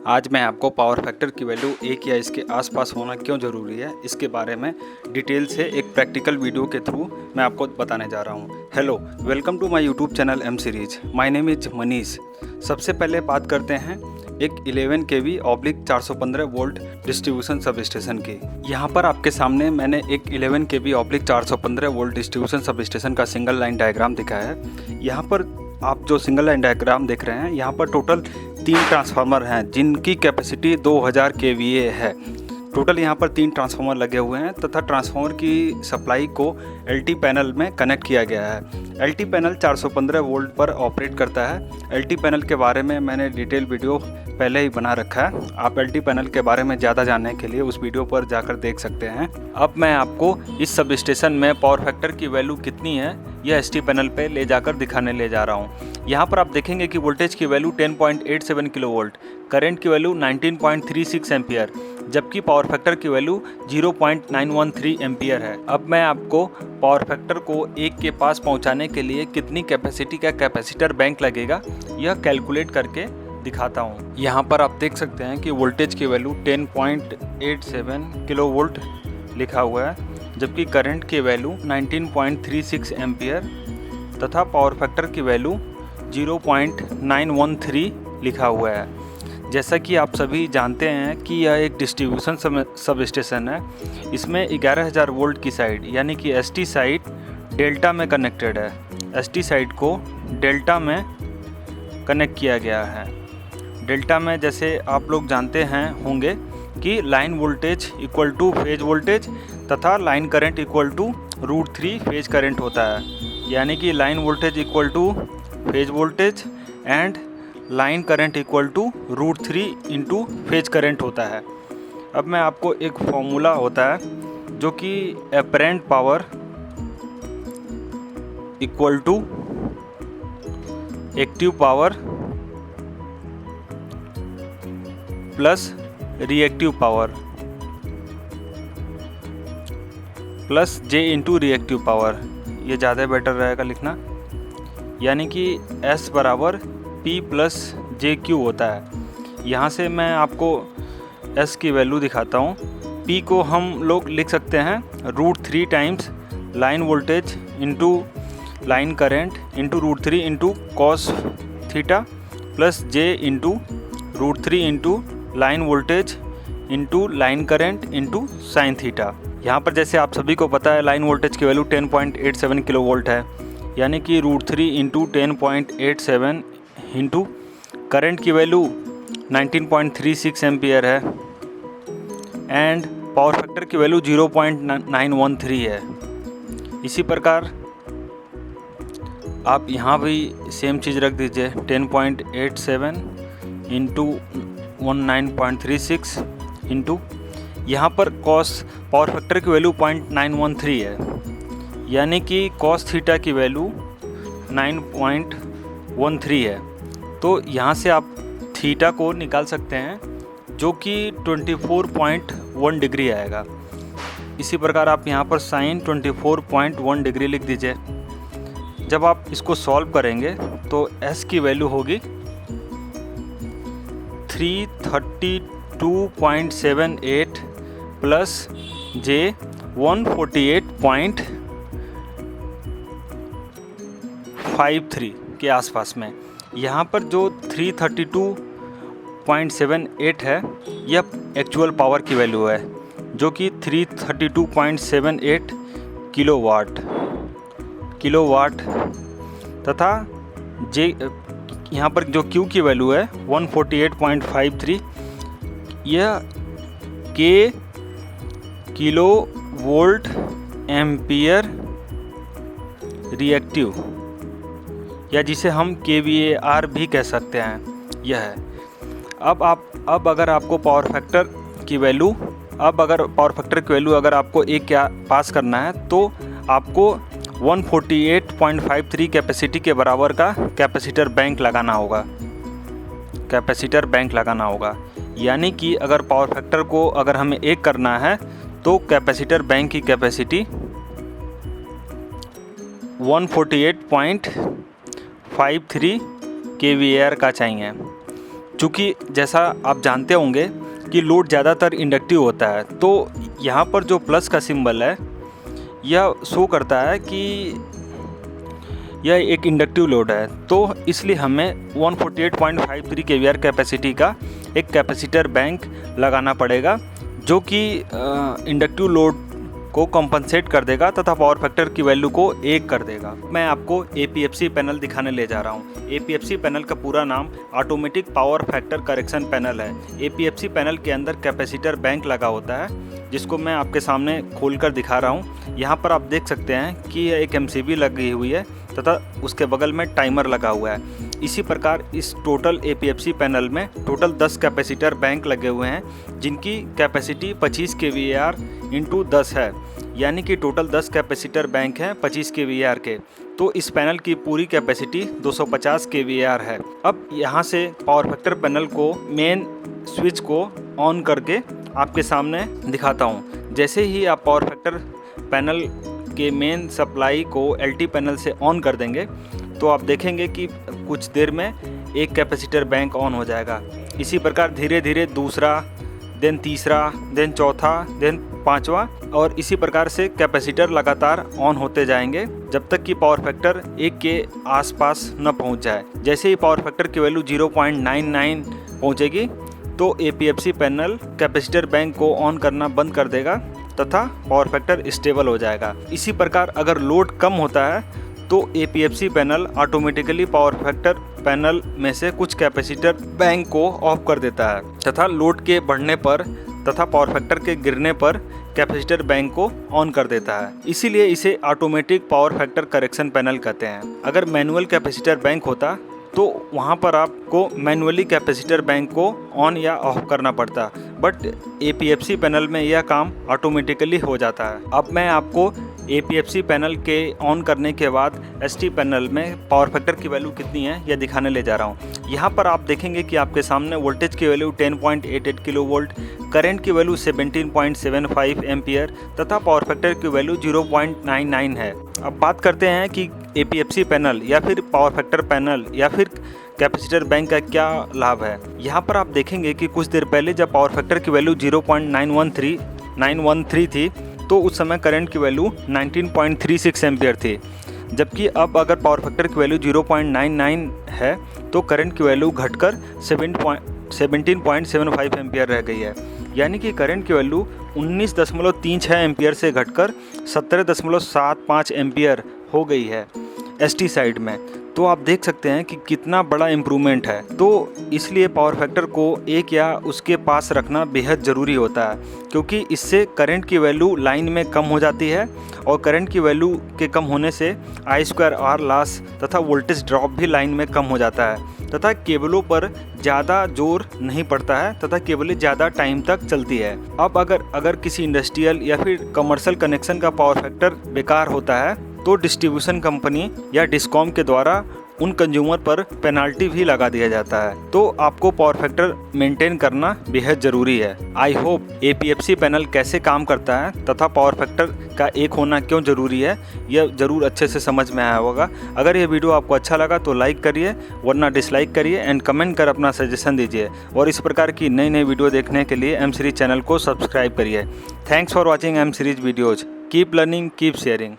आज मैं आपको पावर फैक्टर की वैल्यू 1 या इसके आसपास होना क्यों ज़रूरी है इसके बारे में डिटेल से एक प्रैक्टिकल वीडियो के थ्रू मैं आपको बताने जा रहा हूँ। Hello, welcome to my YouTube channel M series. My name is Manish. सबसे पहले बात करते हैं एक 11 kV/ 415 volt distribution substation की। यहाँ पर आपके सामने मैंने एक 11 kV/ 415 volt distribution sub station का सिंगल लाइन डायग्राम दिखाया है। यहाँ पर आप जो सिंगल लाइन डायग्राम देख रहे हैं, यहाँ पर टोटल 3 ट्रांसफार्मर हैं जिनकी कैपेसिटी 2000 kVA है। टोटल यहाँ पर 3 ट्रांसफार्मर लगे हुए हैं तथा ट्रांसफार्मर की सप्लाई को LT पैनल में कनेक्ट किया गया है। LT पैनल 415 वोल्ट पर ऑपरेट करता है। LT पैनल के बारे में मैंने डिटेल वीडियो पहले ही बना रखा है। आप LT पैनल के बारे में ज़्यादा जानने के लिए उस वीडियो पर जाकर देख सकते हैं। अब मैं आपको इस सब स्टेशन में पावर फैक्टर की वैल्यू कितनी है यह ST पैनल पे ले जाकर दिखाने ले जा रहा हूँ। यहाँ पर आप देखेंगे कि वोल्टेज की वैल्यू 10.87 किलोवोल्ट, करंट की वैल्यू 19.36 एम्पियर, जबकि पावर फैक्टर की वैल्यू 0.913 एम्पियर है। अब मैं आपको पावर फैक्टर को 1 के पास पहुँचाने के लिए कितनी कैपेसिटी का कैपेसिटर बैंक लगेगा यह कैलकुलेट करके दिखाता हूँ। यहाँ पर आप देख सकते हैं कि वोल्टेज की वैल्यू 10.87 किलोवोल्ट लिखा हुआ है, जबकि करंट की वैल्यू 19.36 एम्पियर तथा पावर फैक्टर की वैल्यू 0.913 लिखा हुआ है। जैसा कि आप सभी जानते हैं कि यह एक डिस्ट्रीब्यूशन सब स्टेशन है। इसमें 11000 वोल्ट की साइड यानी कि ST साइड डेल्टा में कनेक्टेड है। ST साइड को डेल्टा में कनेक्ट किया गया है। डेल्टा में जैसे आप लोग जानते हैं होंगे कि line voltage equal to phase voltage तथा line current equal to √3 phase current होता है। यानी कि line voltage equal to phase voltage and line current equal to √3 into phase current होता है। अब मैं आपको एक फॉर्मूला होता है जो कि apparent power equal to active power plus reactive power plus J into reactive power, ये ज़्यादा बेटर रहेगा लिखना। यानी कि S बराबर P प्लस JQ होता है। यहाँ से मैं आपको S की वैल्यू दिखाता हूँ। P को हम लोग लिख सकते हैं √3 times line voltage into line current into √3 into cos theta plus J into √3 into line voltage into line current into sine theta. यहाँ पर जैसे आप सभी को पता है लाइन वोल्टेज की वैल्यू 10.87 किलोवोल्ट है, यानी कि √3 इंटू 10.87 इंटू करंट की वैल्यू 19.36 एम्पियर है एंड पावर फैक्टर की वैल्यू 0.913 है। इसी प्रकार आप यहाँ भी सेम चीज़ रख दीजिए 10.87 इंटू 19.36 इंटू यहाँ पर कॉस पावर फैक्टर की वैल्यू 0.913 है, यानी कि कॉस थीटा की वैल्यू 9.13 है। तो यहाँ से आप थीटा को निकाल सकते हैं जो कि 24.1 डिग्री आएगा। इसी प्रकार आप यहाँ पर साइन 24.1 डिग्री लिख दीजिए। जब आप इसको सॉल्व करेंगे तो S की वैल्यू होगी 332.78 प्लस J 148.53 के आसपास में। यहाँ पर जो 332.78 है यह एक्चुअल पावर की वैल्यू है, जो कि 332.78 किलोवाट तथा J यहाँ पर जो Q की वैल्यू है 148.53, यह किलो वोल्ट एम्पियर रिएक्टिव या जिसे हम kVAR भी कह सकते हैं यह है। अब अगर आपको पावर फैक्टर की वैल्यू अगर आपको 1 के पास करना है तो आपको 148.53 कैपेसिटी के बराबर का कैपेसिटर बैंक लगाना होगा। यानी कि अगर पावर फैक्टर को अगर हमें 1 करना है तो कैपेसिटर बैंक की कैपेसिटी 148.53 kVAR का चाहिए। चूँकि जैसा आप जानते होंगे कि लोड ज़्यादातर इंडक्टिव होता है, तो यहाँ पर जो प्लस का सिंबल है यह शो करता है कि यह एक इंडक्टिव लोड है। तो इसलिए हमें 148.53 kVAR कैपेसिटी का एक कैपेसिटर बैंक लगाना पड़ेगा, जो कि इंडक्टिव लोड को कॉम्पनसेट कर देगा तथा पावर फैक्टर की वैल्यू को 1 कर देगा। मैं आपको APFC पैनल दिखाने ले जा रहा हूँ। APFC पैनल का पूरा नाम automatic power factor correction panel है। APFC पैनल के अंदर कैपेसिटर बैंक लगा होता है, जिसको मैं आपके सामने खोलकर दिखा रहा हूँ। यहाँ पर आप देख सकते हैं कि एक MCB लगी हुई है तथा उसके बगल में टाइमर लगा हुआ है। इसी प्रकार इस टोटल APFC पैनल में टोटल 10 कैपेसिटर बैंक लगे हुए हैं, जिनकी कैपेसिटी 25 kVAR इंटू 10 है, यानी कि टोटल 10 कैपेसिटर बैंक हैं 25 kVAR के। तो इस पैनल की पूरी कैपेसिटी 250 kVAR है। अब यहाँ से पावर फैक्टर पैनल को मेन स्विच को ऑन करके आपके सामने दिखाता हूँ। जैसे ही आप पावर फैक्टर पैनल के मेन सप्लाई को LT पैनल से ऑन कर देंगे तो आप देखेंगे कि कुछ देर में एक कैपेसिटर बैंक ऑन हो जाएगा। इसी प्रकार धीरे धीरे दूसरा, देन तीसरा, देन चौथा, देन पांचवा, और इसी प्रकार से कैपेसिटर लगातार ऑन होते जाएंगे जब तक कि पावर फैक्टर 1 के आसपास न पहुंच जाए। जैसे ही पावर फैक्टर की वैल्यू 0.99 पहुंचेगी तो APFC पैनल कैपेसिटर बैंक को ऑन करना बंद कर देगा तथा पावर फैक्टर स्टेबल हो जाएगा। इसी प्रकार अगर लोड कम होता है तो APFC panel automatically power factor panel में से कुछ कैपेसिटर बैंक को ऑफ कर देता है तथा लोड के बढ़ने पर तथा पावर फैक्टर के गिरने पर कैपेसिटर बैंक को ऑन कर देता है। इसीलिए इसे automatic power factor correction panel कहते हैं। अगर मैनुअल कैपेसिटर बैंक होता तो वहाँ पर आपको मैनुअली कैपेसिटर बैंक को ऑन या ऑफ करना पड़ता, बट APFC पैनल में यह काम ऑटोमेटिकली हो जाता है। अब मैं आपको APFC पैनल के ऑन करने के बाद ST पैनल में पावर फैक्टर की वैल्यू कितनी है यह दिखाने ले जा रहा हूँ। यहाँ पर आप देखेंगे कि आपके सामने वोल्टेज की वैल्यू 10.88 किलोवोल्ट, करंट की वैल्यू 17.75 एम्पियर तथा पावर फैक्टर की वैल्यू 0.99 है। अब बात करते हैं कि APFC पैनल या फिर पावर फैक्टर पैनल या फिर कैपेसिटर बैंक का क्या लाभ है। यहाँ पर आप देखेंगे कि कुछ देर पहले जब पावर फैक्टर की वैल्यू 0.913 थी तो उस समय करंट की वैल्यू 19.36 एम्पियर थी, जबकि अब अगर पावर फैक्टर की वैल्यू 0.99 है तो करंट की वैल्यू घटकर 17.75 एम्पियर रह गई है। यानी कि करंट की वैल्यू 19.36 एम्पियर से घटकर 17.75 एम्पियर हो गई है ST साइड में। तो आप देख सकते हैं कि कितना बड़ा इम्प्रूवमेंट है। तो इसलिए पावर फैक्टर को 1 या उसके पास रखना बेहद ज़रूरी होता है, क्योंकि इससे करंट की वैल्यू लाइन में कम हो जाती है और करंट की वैल्यू के कम होने से I2R लॉस तथा वोल्टेज ड्रॉप भी लाइन में कम हो जाता है तथा केबलों पर ज़्यादा जोर नहीं पड़ता है तथा केबलें ज़्यादा टाइम तक चलती है। अब अगर किसी इंडस्ट्रियल या फिर कमर्शियल कनेक्शन का पावर फैक्टर बेकार होता है तो डिस्ट्रीब्यूशन कंपनी या डिस्कॉम के द्वारा उन कंज्यूमर पर पेनाल्टी भी लगा दिया जाता है। तो आपको पावर फैक्टर मेंटेन करना बेहद ज़रूरी है। आई होप APFC पैनल कैसे काम करता है तथा पावर फैक्टर का एक होना क्यों ज़रूरी है यह ज़रूर अच्छे से समझ में आया होगा। अगर ये वीडियो आपको अच्छा लगा तो लाइक करिए, वरना डिसलाइक करिए एंड कमेंट कर अपना सजेशन दीजिए। और इस प्रकार की नई नई वीडियो देखने के लिए M सीरीज चैनल को सब्सक्राइब करिए। Thanks for watching M series videos. Keep learning, keep sharing.